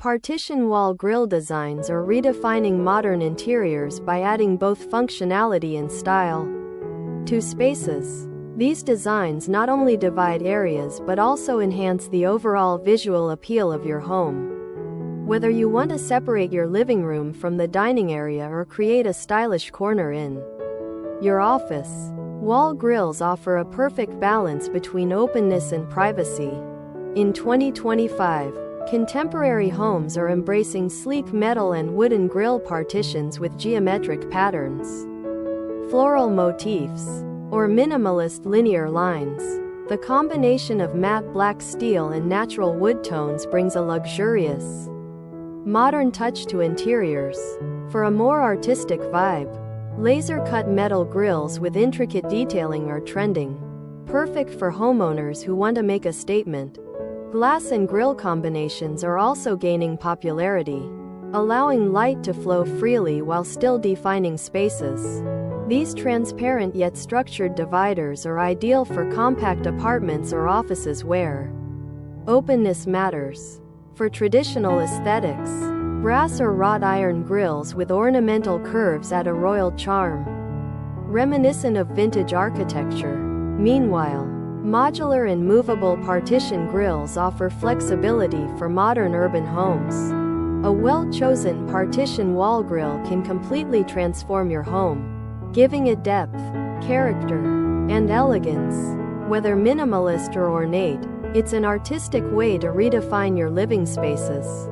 Partition wall grille designs are redefining modern interiors by adding both functionality and style to spaces. These designs not only divide areas but also enhance the overall visual appeal of your home. Whether you want to separate your living room from the dining area or create a stylish corner in your office, wall grilles offer a perfect balance between openness and privacy. In 2025, contemporary homes are embracing sleek metal and wooden grille partitions with geometric patterns, floral motifs, or minimalist linear lines. The combination of matte black steel and natural wood tones brings a luxurious, modern touch to interiors. For a more artistic vibe, laser-cut metal grilles with intricate detailing are trending, perfect for homeowners who want to make a statement. Glass and grille combinations are also gaining popularity, allowing light to flow freely while still defining spaces. These transparent yet structured dividers are ideal for compact apartments or offices where openness matters. For traditional aesthetics, brass or wrought iron grilles with ornamental curves add a royal charm, reminiscent of vintage architecture. Meanwhile, modular and movable partition grilles offer flexibility for modern urban homes. A well-chosen partition wall grille can completely transform your home, giving it depth, character, and elegance. Whether minimalist or ornate, it's an artistic way to redefine your living spaces.